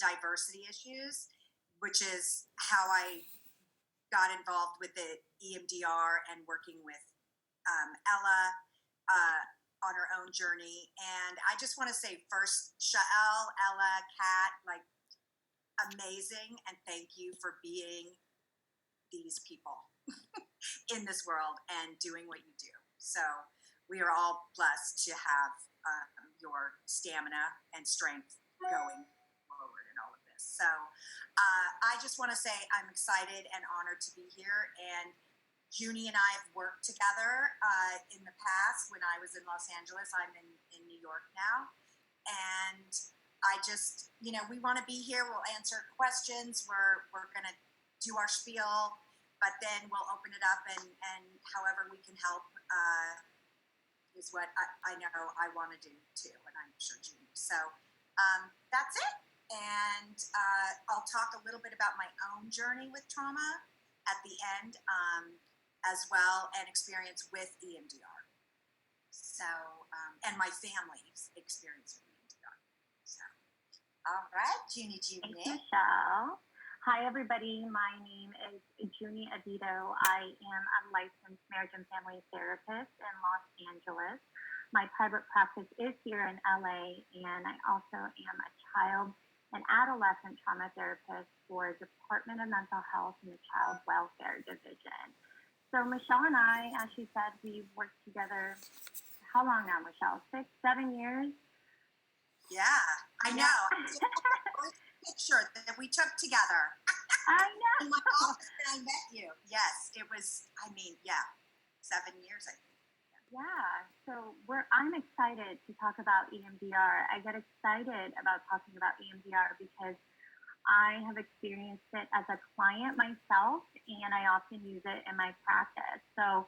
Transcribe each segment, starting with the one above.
diversity issues, which is how I got involved with the EMDR and working with Ella on her own journey. And I just want to say first, Shael, Ella, Kat, like amazing. And thank you for being these people in this world and doing what you do. So we are all blessed to have your stamina and strength going forward in all of this. So I just want to say I'm excited and honored to be here. And Junie and I have worked together in the past when I was in Los Angeles. I'm in New York now. And I just, we want to be here. We'll answer questions. We're going to do our spiel, but then we'll open it up and however we can help is what I know I want to do too. And I'm sure Junie. So that's it. And I'll talk a little bit about my own journey with trauma at the end as well, and experience with EMDR. So, and my family's experience with EMDR. So, all right, Junie. Thanks, Michelle. Hi, everybody. My name is Junie Abito. I am a licensed marriage and family therapist in Los Angeles. My private practice is here in LA, and I also am a child and adolescent trauma therapist for Department of Mental Health and the Child Welfare Division. So Michelle and I, as she said, we've worked together, how long now, Michelle? 6, 7 years? Yeah, I know. Picture that we took together. I know. In my office when I met you. Yes, it was, 7 years, I think. Yeah, so I'm excited to talk about EMDR. I get excited about talking about EMDR because I have experienced it as a client myself, and I often use it in my practice. So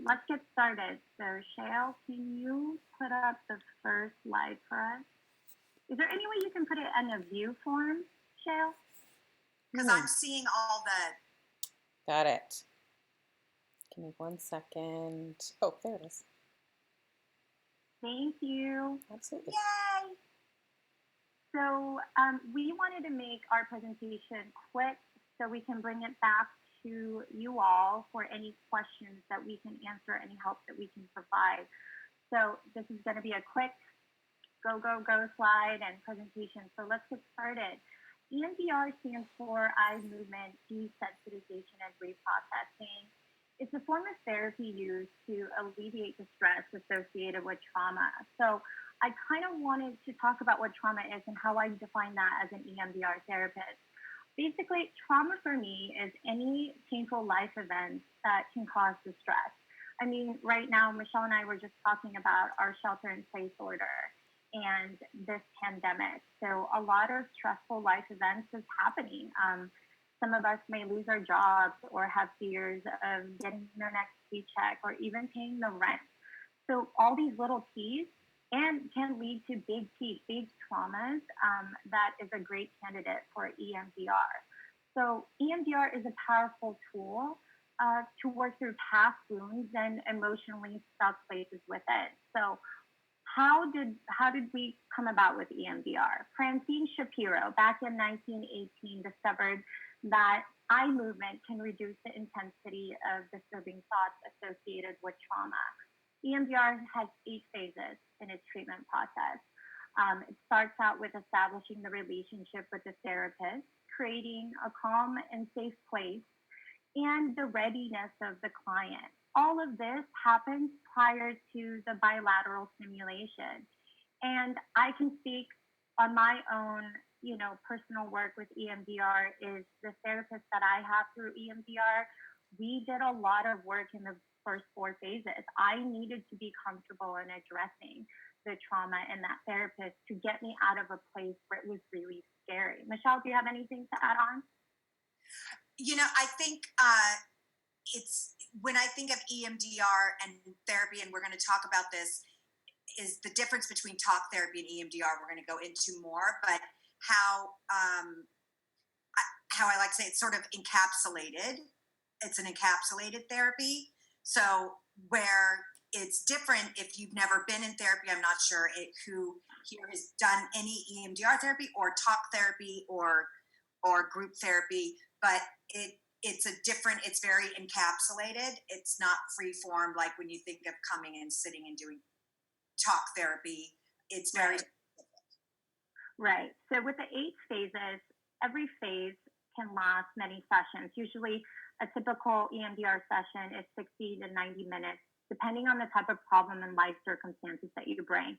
let's get started. So Shael, can you put up the first slide for us? Is there any way you can put it in a view form, Shael? Because I'm seeing all the... Got it. Give me 1 second. Oh, there it is. Thank you. Absolutely. Yay! So we wanted to make our presentation quick so we can bring it back to you all for any questions that we can answer, any help that we can provide. So this is going to be a quick go slide and presentation. So let's get started. EMDR stands for eye movement desensitization and reprocessing. It's a form of therapy used to alleviate the stress associated with trauma. So I kind of wanted to talk about what trauma is and how I define that as an EMDR therapist. Basically, trauma for me is any painful life event that can cause distress. I mean, right now, Michelle and I were just talking about our shelter-in-place order and this pandemic. So a lot of stressful life events is happening. Some of us may lose our jobs or have fears of getting their next paycheck or even paying the rent. So all these little keys can lead to big traumas that is a great candidate for EMDR. So EMDR is a powerful tool to work through past wounds and emotionally stuck places within. So how did we come about with EMDR? Francine Shapiro back in 1918 discovered that eye movement can reduce the intensity of disturbing thoughts associated with trauma. EMDR has 8 phases in its treatment process. It starts out with establishing the relationship with the therapist, creating a calm and safe place, and the readiness of the client. All of this happens prior to the bilateral stimulation. And I can speak on my own, personal work with EMDR is the therapist that I have through EMDR. We did a lot of work in the first 4 phases. I needed to be comfortable in addressing the trauma in that therapist to get me out of a place where it was really scary. Michelle, do you have anything to add on? I think it's when I think of EMDR and therapy, and we're going to talk about this, is the difference between talk therapy and EMDR. We're going to go into more, but how I like to say it's sort of encapsulated. It's an encapsulated therapy. So where it's different, if you've never been in therapy, I'm not sure who here has done any EMDR therapy or talk therapy or group therapy, but it's very encapsulated. It's not free form like when you think of coming and sitting and doing talk therapy. It's very Right. So with the 8 phases, every phase can last many sessions. Usually a typical EMDR session is 60 to 90 minutes, depending on the type of problem and life circumstances that you bring.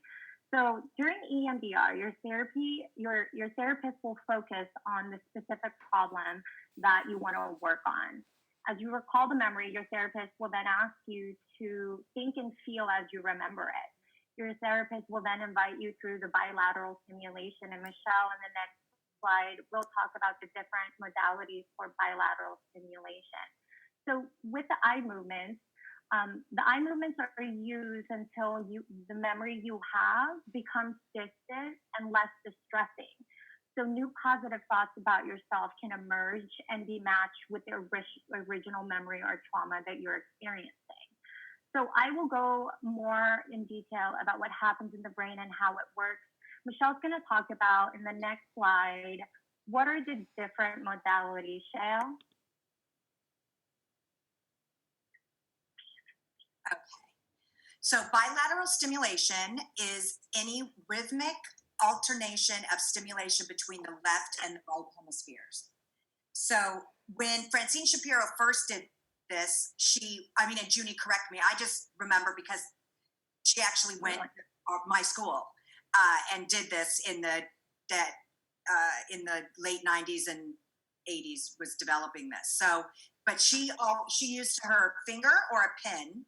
So during EMDR, your therapist will focus on the specific problem that you want to work on. As you recall the memory, your therapist will then ask you to think and feel as you remember it. Your therapist will then invite you through the bilateral stimulation. And Michelle, in the next slide, we'll talk about the different modalities for bilateral stimulation. So with the eye movements are used until the memory you have becomes distant and less distressing. So new positive thoughts about yourself can emerge and be matched with the original memory or trauma that you're experiencing. So I will go more in detail about what happens in the brain and how it works. Michelle's going to talk about in the next slide, what are the different modalities, Shale? Okay. So bilateral stimulation is any rhythmic alternation of stimulation between the left and the right hemispheres. So when Francine Shapiro first did this, and Junie, correct me, I just remember because she actually went to my school and did this in the late 90s and 80s, was developing this. So, but she used her finger or a pin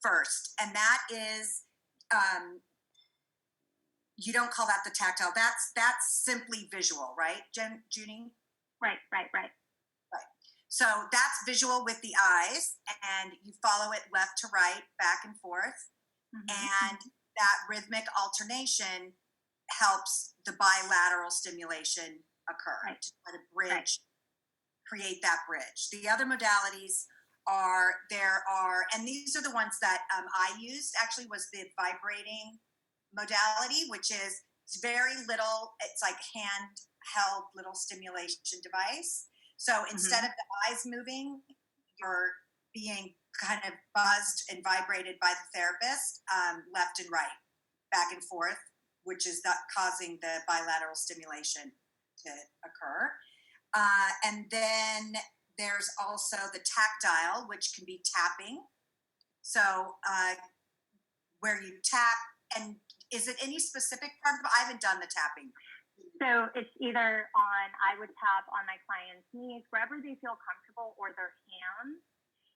first, and that is you don't call that the tactile. That's simply visual, right, Junie? Right. So that's visual with the eyes, and you follow it left to right, back and forth. And that rhythmic alternation helps the bilateral stimulation occur to try to bridge, create that bridge. The other modalities and these are the ones that I used, actually, was the vibrating modality, which is very little, it's like handheld little stimulation device. So instead of the eyes moving, you're being kind of buzzed and vibrated by the therapist, left and right, back and forth, which is causing the bilateral stimulation to occur. And then there's also the tactile, which can be tapping. So where you tap, and is it any specific part of it? I haven't done the tapping. So it's either I would tap on my client's knees, wherever they feel comfortable, or their hands.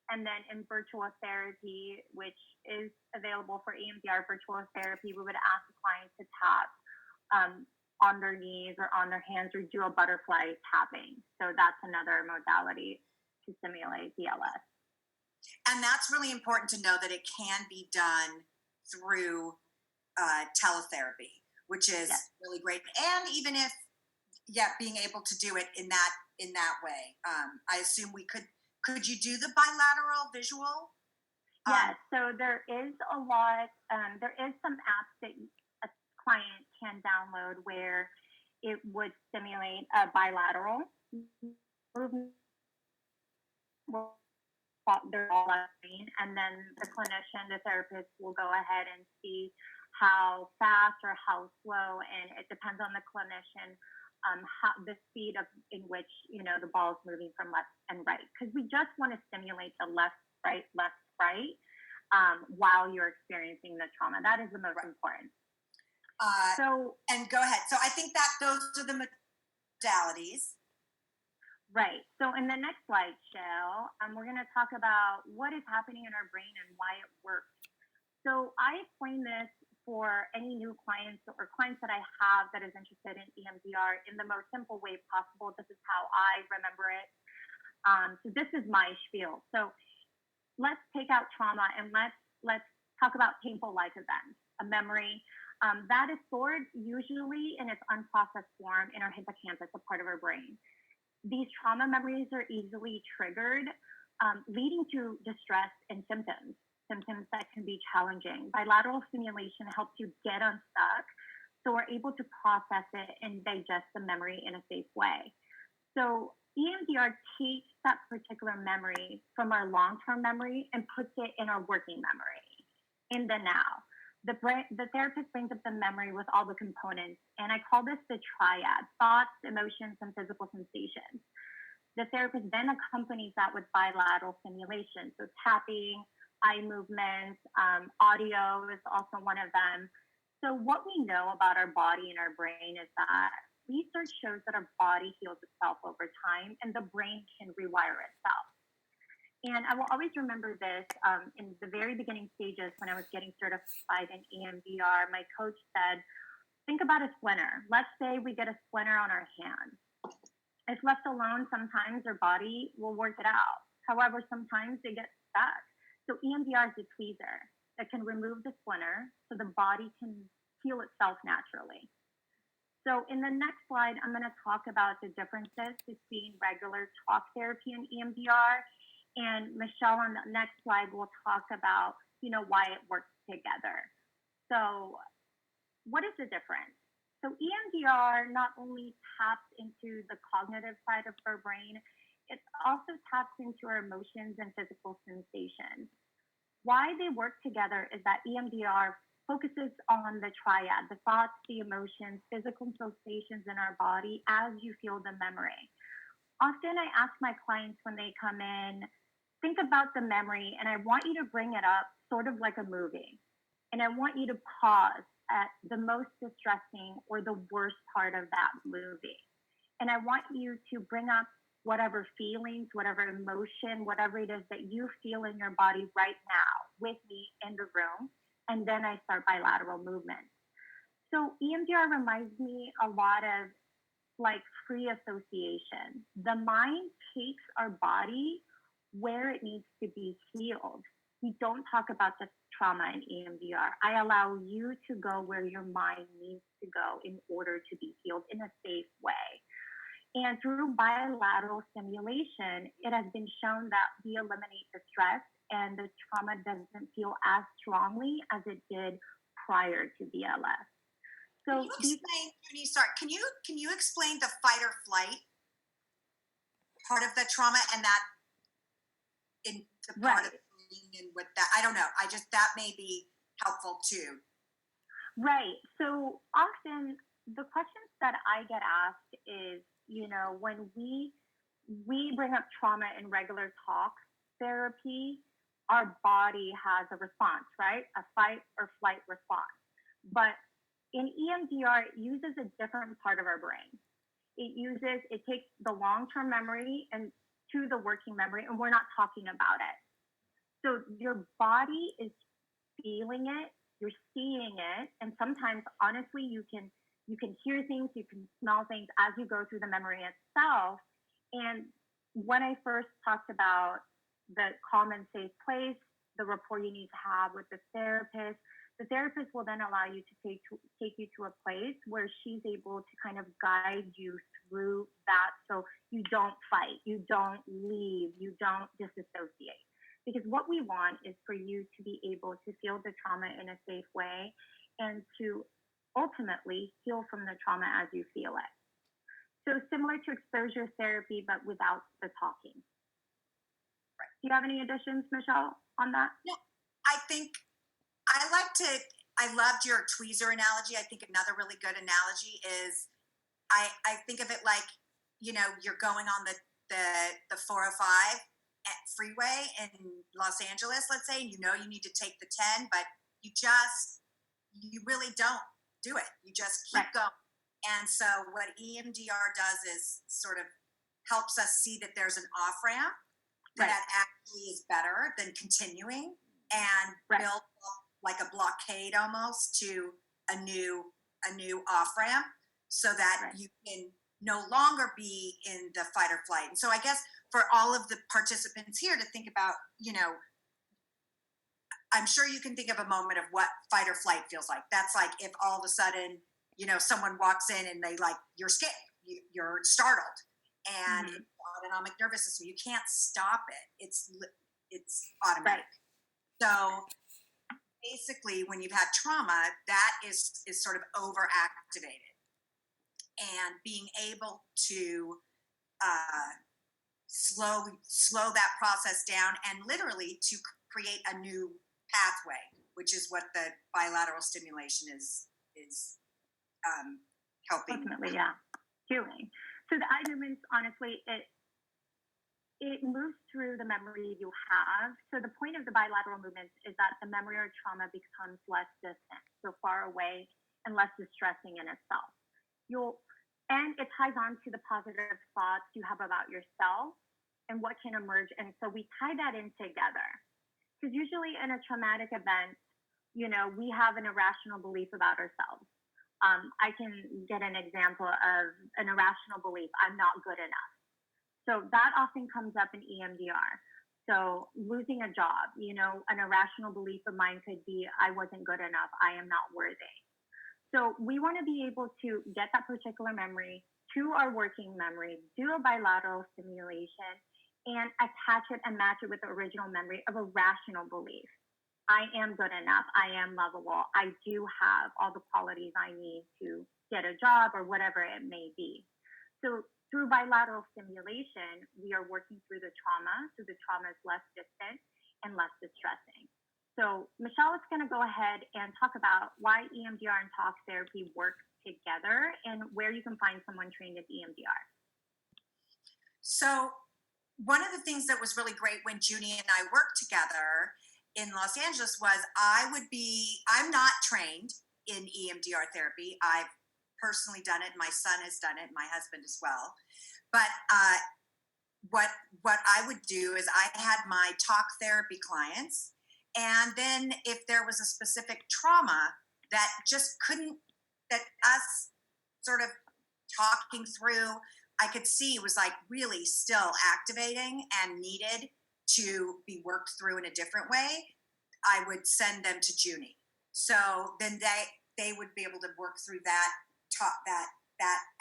And then in virtual therapy, which is available for EMDR virtual therapy, we would ask the client to tap on their knees or on their hands, or do a butterfly tapping. So that's another modality to simulate DLS. And that's really important to know, that it can be done through teletherapy, which is really great. And even if, being able to do it in that way, I assume we could you do the bilateral visual? Yes. So there is there is some apps that a client can download where it would simulate a bilateral movement. They're all on screen, and then the clinician, the therapist, will go ahead and see how fast or how slow, and it depends on the clinician, the speed in which the ball is moving from left and right, because we just want to stimulate the left right while you're experiencing the trauma. That is the most important. And go ahead. So I think that those are the modalities. Right. So in the next slide, Shell, we're going to talk about what is happening in our brain and why it works. So I explain this for any new clients or clients that I have that is interested in EMDR in the most simple way possible. This is how I remember it. So this is my spiel. So let's take out trauma and let's talk about painful life events, a memory that is stored usually in its unprocessed form in our hippocampus, a part of our brain. These trauma memories are easily triggered, leading to distress and symptoms. symptoms that can be challenging. Bilateral stimulation helps you get unstuck, so we're able to process it and digest the memory in a safe way. So EMDR takes that particular memory from our long-term memory and puts it in our working memory, in the now. The therapist brings up the memory with all the components, and I call this the triad: thoughts, emotions, and physical sensations. The therapist then accompanies that with bilateral stimulation, so tapping, eye movements, audio is also one of them. So what we know about our body and our brain is that research shows that our body heals itself over time and the brain can rewire itself. And I will always remember this in the very beginning stages when I was getting certified in EMDR. My coach said, think about a splinter. Let's say we get a splinter on our hand. If left alone, sometimes our body will work it out. However, sometimes it gets stuck. So EMDR is a tweezer that can remove the splinter so the body can heal itself naturally. So in the next slide, I'm going to talk about the differences between regular talk therapy and EMDR. And Michelle, on the next slide, will talk about, why it works together. So what is the difference? So EMDR not only taps into the cognitive side of our brain, it also taps into our emotions and physical sensations. Why they work together is that EMDR focuses on the triad: the thoughts, the emotions, physical sensations in our body as you feel the memory. Often I ask my clients when they come in, think about the memory, and I want you to bring it up sort of like a movie. And I want you to pause at the most distressing or the worst part of that movie. And I want you to bring up whatever feelings, whatever emotion, whatever it is that you feel in your body right now with me in the room. And then I start bilateral movement. So EMDR reminds me a lot of like free association. The mind takes our body where it needs to be healed. We don't talk about the trauma in EMDR. I allow you to go where your mind needs to go in order to be healed in a safe way. And through bilateral stimulation, it has been shown that we eliminate the stress and the trauma doesn't feel as strongly as it did prior to BLS. So can you explain, Junie, sorry, can you explain the fight or flight part of the trauma and that in the part of and with that? I don't know. That may be helpful too. Right. So often the questions that I get asked is, when we bring up trauma in regular talk therapy, our body has a response, right? A fight or flight response. But in EMDR, it uses a different part of our brain. It takes the long-term memory and to the working memory, and we're not talking about it. So your body is feeling it, you're seeing it, and sometimes, honestly, you can hear things, you can smell things as you go through the memory itself. And when I first talked about the calm and safe place, the rapport you need to have with the therapist will then allow you to take you to a place where she's able to kind of guide you through that, so you don't fight, you don't leave, you don't disassociate. Because what we want is for you to be able to feel the trauma in a safe way and to ultimately heal from the trauma as you feel it. So similar to exposure therapy, but without the talking. Right. Do you have any additions, Michelle, on that? No, I loved your tweezer analogy. I think another really good analogy is, I think of it like, you're going on the 405 freeway in Los Angeles, let's say, and you need to take the 10, but you really don't do it. You just keep going. And so what EMDR does is sort of helps us see that there's an off ramp that actually is better than continuing and build up like a blockade almost to a new off ramp, so that you can no longer be in the fight or flight. And so I guess for all of the participants here to think about, I'm sure you can think of a moment of what fight or flight feels like. That's like if all of a sudden, someone walks in and you're scared, you're startled, and it's autonomic nervous system. You can't stop it. It's automatic. So basically, when you've had trauma, that is sort of overactivated, and being able to slow that process down and literally to create a new pathway, which is what the bilateral stimulation is helping. Ultimately, yeah, doing. So the eye movements, honestly, it moves through the memory you have. So the point of the bilateral movements is that the memory or trauma becomes less distant, so far away and less distressing in itself. And it ties on to the positive thoughts you have about yourself and what can emerge. And so we tie that in together. Because usually in a traumatic event, we have an irrational belief about ourselves. I can get an example of an irrational belief, I'm not good enough. So that often comes up in EMDR. So losing a job, an irrational belief of mine could be, I wasn't good enough, I am not worthy. So we want to be able to get that particular memory to our working memory, do a bilateral stimulation, and attach it and match it with the original memory of a rational belief. I am good enough. I am lovable. I do have all the qualities I need to get a job or whatever it may be. So through bilateral stimulation, we are working through the trauma, so the trauma is less distant and less distressing. So Michelle is going to go ahead and talk about why EMDR and talk therapy work together and where you can find someone trained in EMDR. So one of the things that was really great when Junie and I worked together in Los Angeles was I'm not trained in EMDR therapy. I've personally done it. My son has done it, my husband as well. But what I would do is I had my talk therapy clients, and then if there was a specific trauma that that us sort of talking through, I could see was like really still activating and needed to be worked through in a different way, I would send them to Junie. So then they would be able to work through that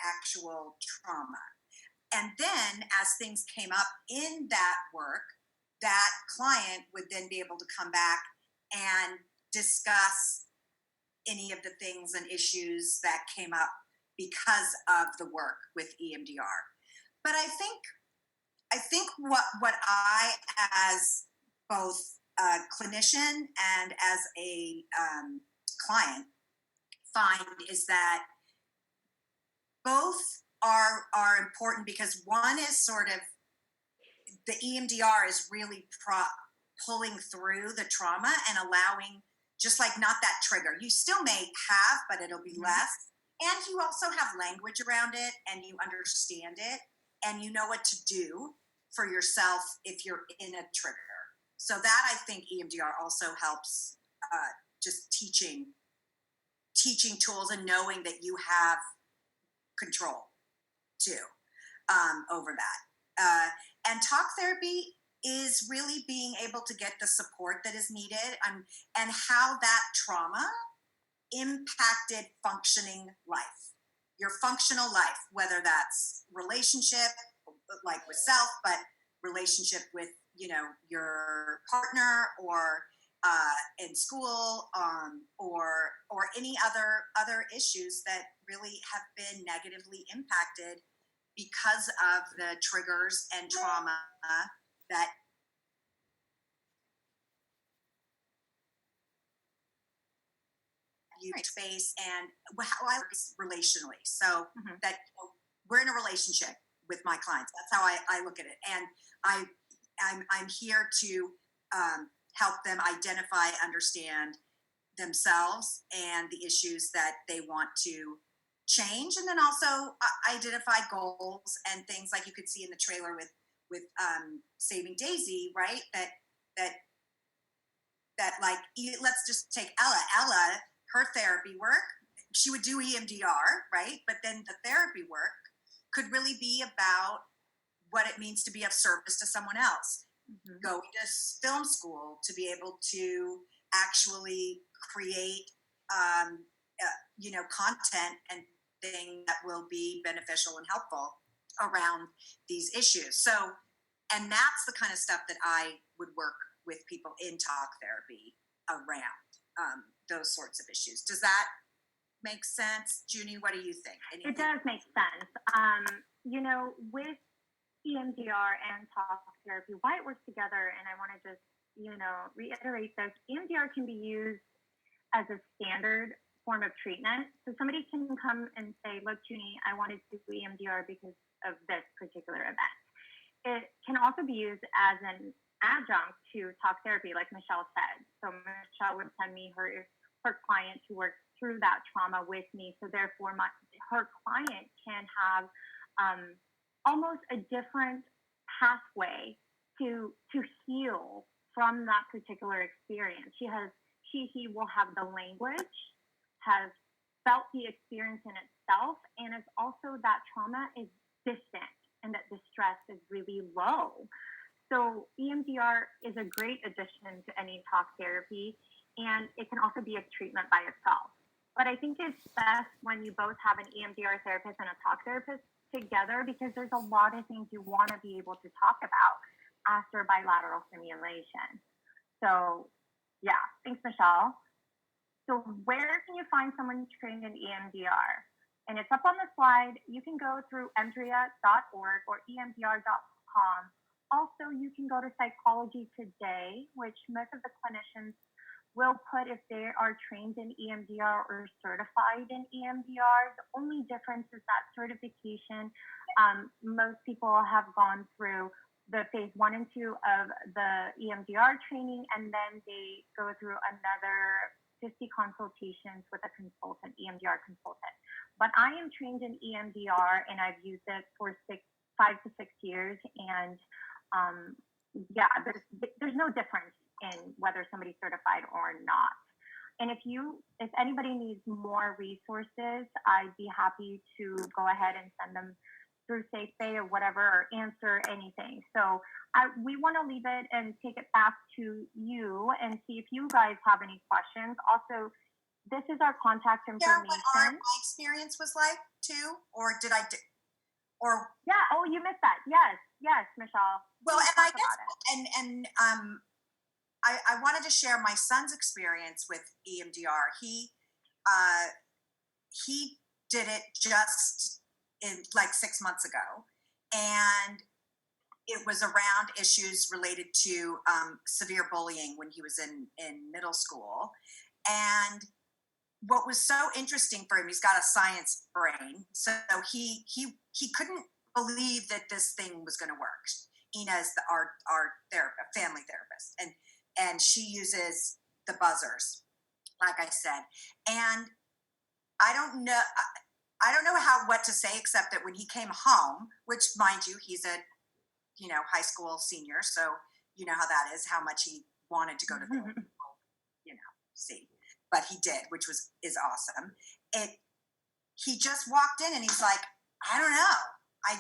actual trauma. And then as things came up in that work, that client would then be able to come back and discuss any of the things and issues that came up because of the work with EMDR. But I think what I, as both a clinician and as a client, find is that both are important, because one is sort of the EMDR is really pulling through the trauma and allowing, just like not that trigger. You still may have, but it'll be less. And you also have language around it, and you understand it, and you know what to do for yourself if you're in a trigger. So that, I think EMDR also helps just teaching tools and knowing that you have control too over that. And talk therapy is really being able to get the support that is needed, and how that trauma impacted functioning life, your functional life, whether that's relationship, like with self, but relationship with, your partner, or in school, or any other issues that really have been negatively impacted because of the triggers and trauma that you face, and how I work relationally. So that we're in a relationship with my clients. That's how I look at it, and I'm here to help them identify, understand themselves and the issues that they want to change, and then also identify goals and things like you could see in the trailer with Saving Daisy, right? That like, let's just take Ella, her therapy work, she would do EMDR, right? But then the therapy work could really be about what it means to be of service to someone else. Going to film school to be able to actually create, content and things that will be beneficial and helpful around these issues. So, and that's the kind of stuff that I would work with people in talk therapy around those sorts of issues. Does that make sense? Junie, what do you think? It does make sense. You know, with EMDR and talk therapy, why it works together, and I want to just, you know, reiterate this, EMDR can be used as a standard form of treatment. So somebody can come and say, look, Junie, I wanted to do EMDR because of this particular event. It can also be used as an adjunct to talk therapy, like Michelle said. So Michelle would send me her client to work through that trauma with me. So therefore, her client can have almost a different pathway to heal from that particular experience. He will have the language, has felt the experience in itself, and is also that trauma is distant and that the stress is really low. So EMDR is a great addition to any talk therapy, and it can also be a treatment by itself. But I think it's best when you both have an EMDR therapist and a talk therapist together, because there's a lot of things you want to be able to talk about after bilateral stimulation. So yeah, thanks, Michelle. So where can you find someone trained in EMDR? And it's up on the slide. You can go through emdria.org or emdr.com. Also, you can go to Psychology Today, which most of the clinicians will put if they are trained in EMDR or certified in EMDR. The only difference is that certification. Most people have gone through the phase 1 and 2 of the EMDR training, and then they go through another 50 consultations with a consultant, EMDR consultant. But I am trained in EMDR, and I've used it for 5 to 6 years. And yeah, there's no difference in whether somebody's certified or not. And if anybody needs more resources, I'd be happy to go ahead and send them through SafeBay or whatever, or answer anything. So we want to leave it and take it back to you and see if you guys have any questions. Also, this is our contact information. Yeah, what my experience was like too, or did I? Yeah. Oh, you missed that. Yes, Michelle. Well, and I guess, I wanted to share my son's experience with EMDR. He did it just in like 6 months ago, and it was around issues related to severe bullying when he was in middle school. And what was so interesting for him, he's got a science brain, so he couldn't believe that this thing was going to work. Ina's our family therapist, and she uses the buzzers, like I said. And I don't know what to say, except that when he came home, which, mind you, he's a high school senior, so you know how that is, how much he wanted to go to therapy, see, but he did, which is awesome. He just walked in and he's like, I don't know, I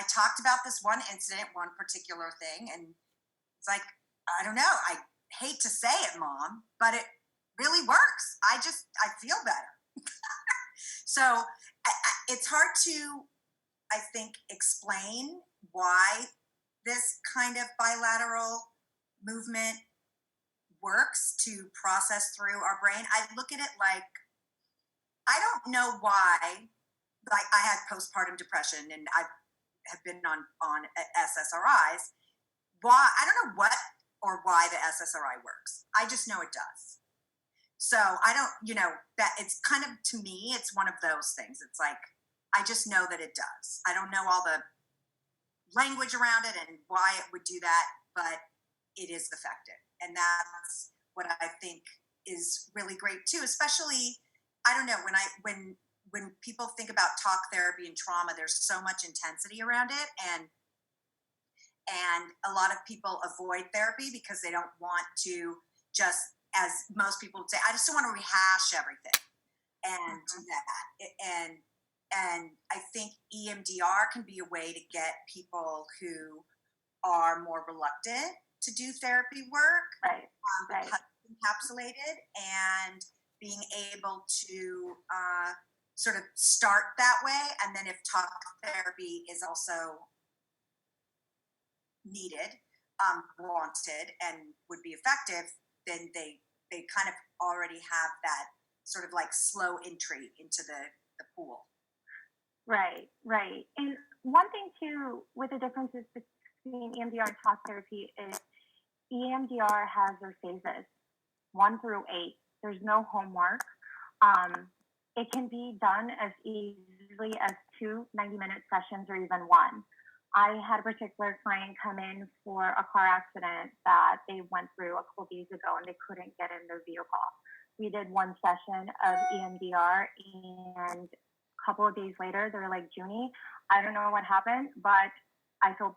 talked about this one incident, one particular thing, and it's like, I don't know, I hate to say it, Mom, but it really works. I feel better. So it's hard to, I think, explain why this kind of bilateral movement works to process through our brain. I look at it like, I don't know why, like I had postpartum depression and I have been on SSRIs. Why? I don't know what or why the SSRI works. I just know it does. So I don't, that it's kind of, to me, it's one of those things. It's like, I just know that it does. I don't know all the language around it and why it would do that, but it is effective. And that's what I think is really great too, especially, I don't know, when people think about talk therapy and trauma, there's so much intensity around it. And a lot of people avoid therapy because they don't want to just, as most people would say, I just don't want to rehash everything and do that. And I think EMDR can be a way to get people who are more reluctant to do therapy work, right. Because it's encapsulated, and being able to sort of start that way. And then if talk therapy is also needed, wanted and would be effective, then they kind of already have that sort of like slow entry into the pool. Right, right. And one thing too, with the differences between EMDR and talk therapy is EMDR has their phases, 1 through 8. There's no homework. It can be done as easily as 2 90-minute sessions or even 1. I had a particular client come in for a car accident that they went through a couple days ago and they couldn't get in their vehicle. We did 1 session of EMDR, and a couple of days later, they're like, Junie, I don't know what happened, but I feel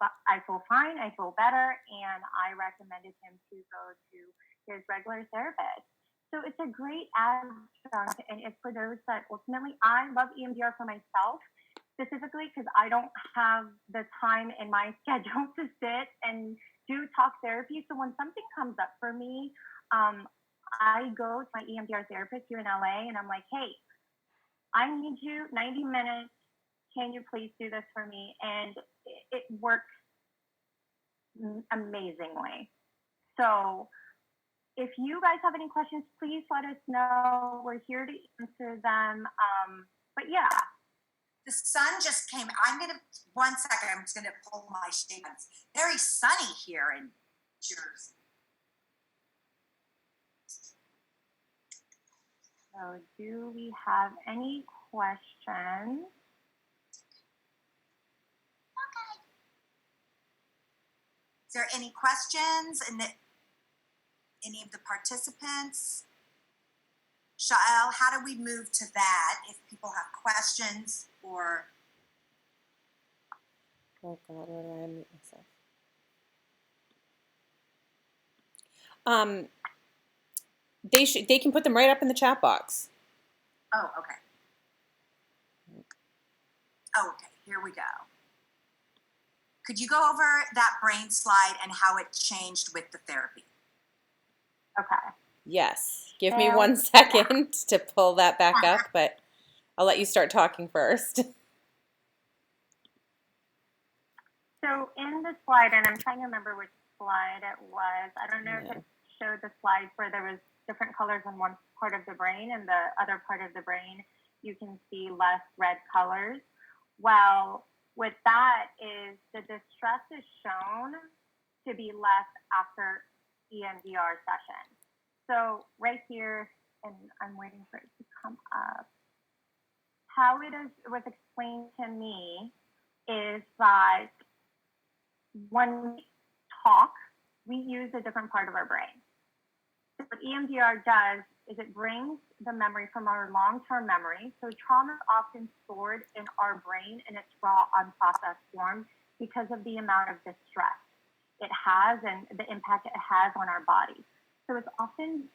fine, I feel better, and I recommended him to go to his regular therapist. So it's a great adjunct, and it's for those that ultimately, I love EMDR for myself, specifically because I don't have the time in my schedule to sit and do talk therapy. So when something comes up for me, I go to my EMDR therapist here in LA, and I'm like, hey, I need you 90 minutes. Can you please do this for me? And it works amazingly. So if you guys have any questions, please let us know. We're here to answer them. But yeah. The sun just came. One second, I'm just going to pull my shades. Very sunny here in Jersey. So do we have any questions? Okay. Is there any questions in any of the participants? Shael, how do we move to that if people have questions or? Oh God, where do I unmute myself? They can put them right up in the chat box. Oh, okay. Oh, okay, here we go. Could you go over that brain slide and how it changed with the therapy? Okay. Yes. Give me 1 second to pull that back up, but I'll let you start talking first. So in the slide, and I'm trying to remember which slide it was. I don't know if it showed the slides where there was different colors on one part of the brain, and the other part of the brain you can see less red colors. Well, with that is the distress is shown to be less after EMDR session. So right here, and I'm waiting for it to come up. How it was explained to me is that when we talk, we use a different part of our brain. So what EMDR does is it brings the memory from our long-term memory. So trauma is often stored in our brain in its raw, unprocessed form because of the amount of distress it has and the impact it has on our body. So it's often,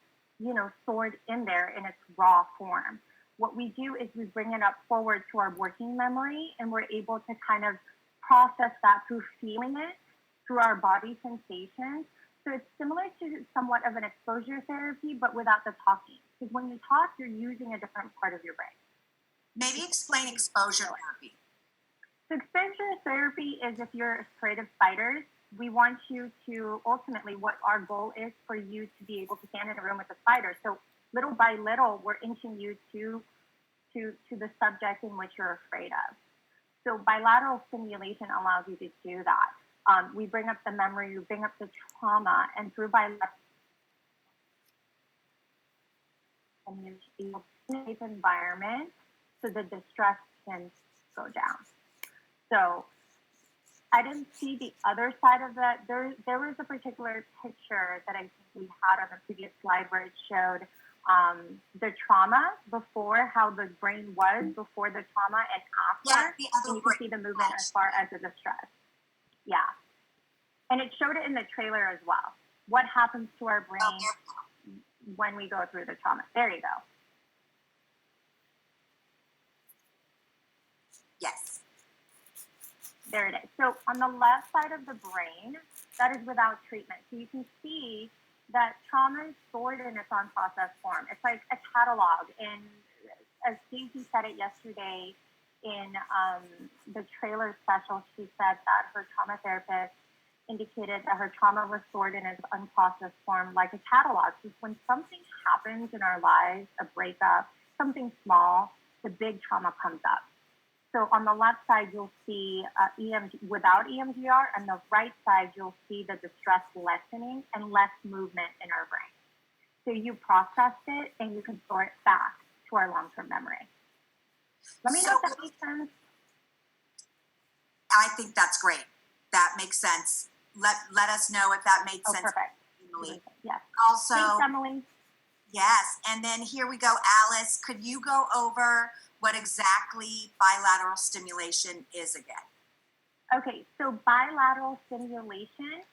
stored in there in its raw form. What we do is we bring it up forward to our working memory, and we're able to kind of process that through feeling it, through our body sensations. So it's similar to somewhat of an exposure therapy, but without the talking. Because when you talk, you're using a different part of your brain. Maybe explain exposure therapy. So exposure therapy is if you're afraid of spiders, we want you to ultimately, what our goal is for you to be able to stand in a room with a spider. So little by little, we're inching you to the subject in which you're afraid of. So bilateral stimulation allows you to do that. We bring up the memory, we bring up the trauma, and through bilateral stimulation, safe environment, so the distress can go down. So I didn't see the other side of that. There was a particular picture that I think we had on the previous slide where it showed the trauma before, how the brain was before the trauma, and after. Yeah, and you can see the movement as far as the distress. Yeah. And it showed it in the trailer as well. What happens to our brain when we go through the trauma? There you go. Yes. There it is. So on the left side of the brain, that is without treatment. So you can see that trauma is stored in its unprocessed form. It's like a catalog. And as Stacey said it yesterday in the trailer special, she said that her trauma therapist indicated that her trauma was stored in its unprocessed form like a catalog. Just when something happens in our lives, a breakup, something small, the big trauma comes up. So on the left side, you'll see without EMDR, and the right side, you'll see the distress lessening and less movement in our brain. So you processed it, and you can store it back to our long-term memory. Let me know if that makes sense. I think that's great. That makes sense. Let us know if that made sense. Perfect. Emily. Yes. Also, thanks, Emily. Yes, and then here we go, Alice. Could you go over what exactly bilateral stimulation is again? Okay, so bilateral stimulation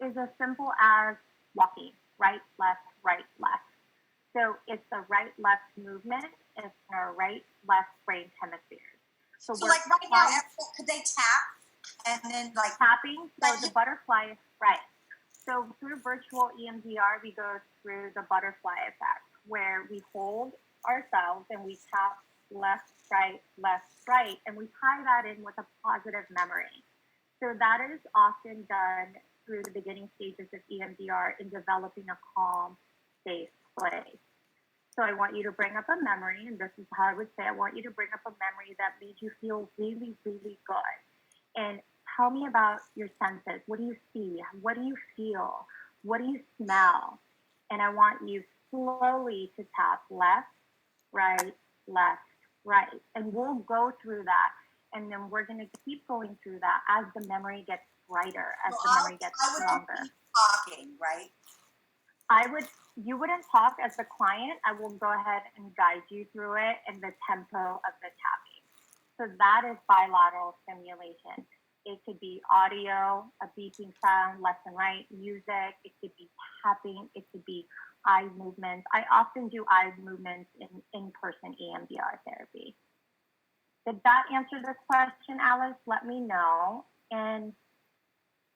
is as simple as walking, right, left, right, left. So it's the right-left movement. It's in our right-left brain hemispheres. So like right now, could they tap and then like tapping? So the butterfly, right. So through virtual EMDR, we go through the butterfly effect, where we hold ourselves and we tap left, right, and we tie that in with a positive memory. So that is often done through the beginning stages of EMDR in developing a calm, safe place. So I want you to bring up a memory, and this is how I would say, I want you to bring up a memory that made you feel really, really good. And tell me about your senses. What do you see? What do you feel? What do you smell? And I want you slowly to tap left, right. And we'll go through that. And then we're going to keep going through that as the memory gets brighter, as the memory gets stronger. I would keep talking, right? You wouldn't talk as the client. I will go ahead and guide you through it in the tempo of the tapping. So that is bilateral stimulation. It could be audio, a beeping sound, left and right, music. It could be tapping. It could be eye movements. I often do eye movements in in-person EMDR therapy. Did that answer this question, Alice? Let me know. And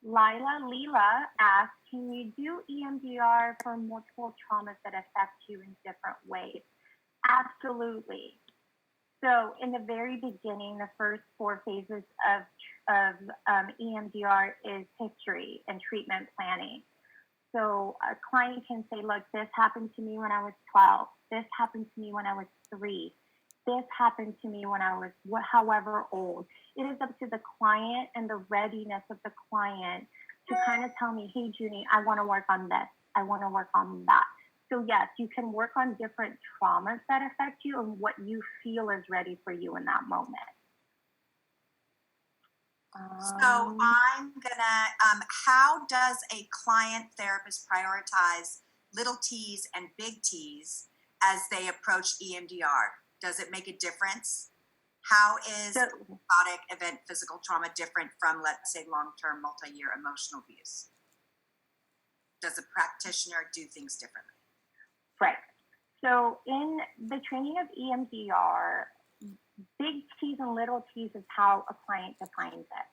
Leela asked, can you do EMDR for multiple traumas that affect you in different ways? Absolutely. So in the very beginning, the first 4 phases of EMDR is history and treatment planning. So a client can say, look, this happened to me when I was 12. This happened to me when I was 3. This happened to me when I was however old. It is up to the client and the readiness of the client to kind of tell me, hey, Junie, I want to work on this. I want to work on that. So yes, you can work on different traumas that affect you and what you feel is ready for you in that moment. So I'm gonna, how does a client therapist prioritize little T's and big T's as they approach EMDR? Does it make a difference? How is episodic event physical trauma different from, let's say, long-term multi-year emotional abuse? Does a practitioner do things differently? Right. So in the training of EMDR, big T's and little T's is how a client defines it.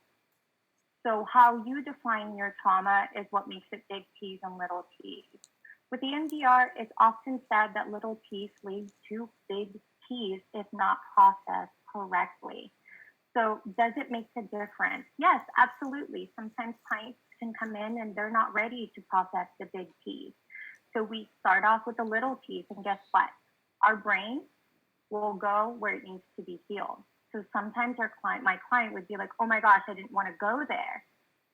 So how you define your trauma is what makes it big T's and little T's. With EMDR, it's often said that little T's lead to big T's if not processed correctly. So does it make a difference? Yes, absolutely. Sometimes clients can come in and they're not ready to process the big T's. So we start off with the little T's, and guess what? Our brain will go where it needs to be healed. So sometimes my client would be like, oh my gosh, I didn't want to go there.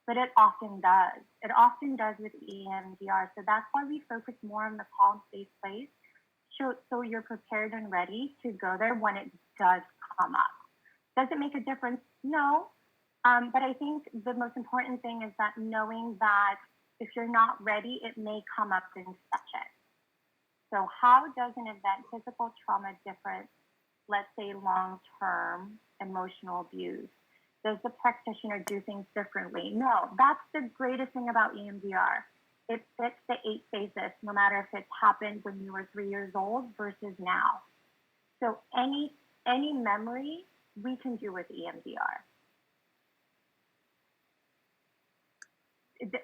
But it often does. It often does with EMDR. So that's why we focus more on the calm, safe place. So you're prepared and ready to go there when it does come up. Does it make a difference? No. But I think the most important thing is that knowing that if you're not ready, it may come up in session. So how does an event physical trauma differ, let's say, long-term emotional abuse? Does the practitioner do things differently? No, that's the greatest thing about EMDR. It fits the 8 phases, no matter if it's happened when you were 3 years old versus now. So any memory we can do with EMDR.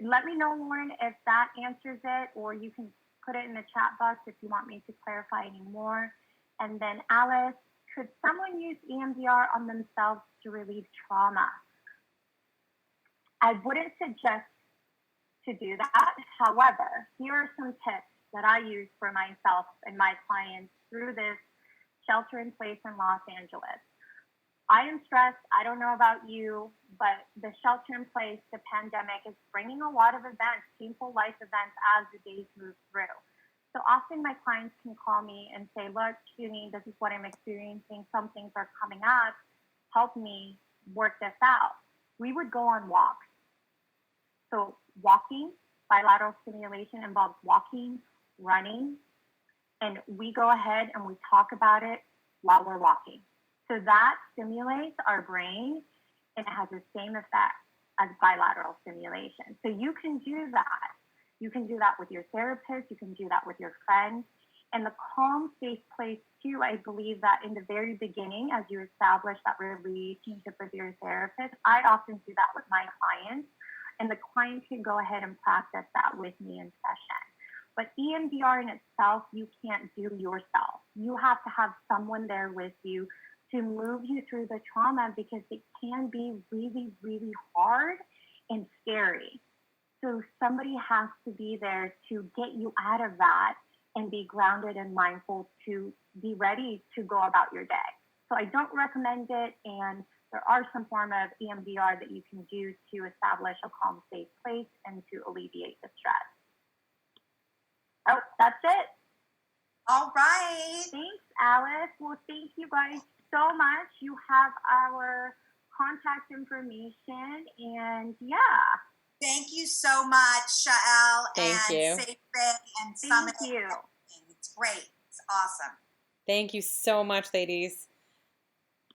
Let me know, Lauren, if that answers it, or you can put it in the chat box if you want me to clarify any more. And then Alice, could someone use EMDR on themselves to relieve trauma? I wouldn't suggest to do that. However, here are some tips that I use for myself and my clients through this shelter in place in Los Angeles. I am stressed. I don't know about you, but the shelter in place, the pandemic is bringing a lot of events, painful life events as the days move through. So often my clients can call me and say, look, Junie, this is what I'm experiencing. Some things are coming up. Help me work this out. We would go on walks. So walking, bilateral stimulation involves walking, running, and we go ahead and we talk about it while we're walking. So that stimulates our brain and it has the same effect as bilateral stimulation. So you can do that. You can do that with your therapist. You can do that with your friends. And the calm, safe place too, I believe that in the very beginning, as you establish that relationship with your therapist, I often do that with my clients. And the client can go ahead and practice that with me in session. But EMDR in itself, you can't do yourself. You have to have someone there with you to move you through the trauma because it can be really, really hard and scary. So somebody has to be there to get you out of that and be grounded and mindful to be ready to go about your day. So I don't recommend it, and there are some form of EMDR that you can do to establish a calm, safe place and to alleviate the stress. Oh, that's it. All right. Thanks, Alice. Well, thank you guys so much. You have our contact information, and yeah. Thank you so much, Shael. Thank and you. Safe Fit and Thank Summit. you. It's great. It's awesome. Thank you so much, ladies.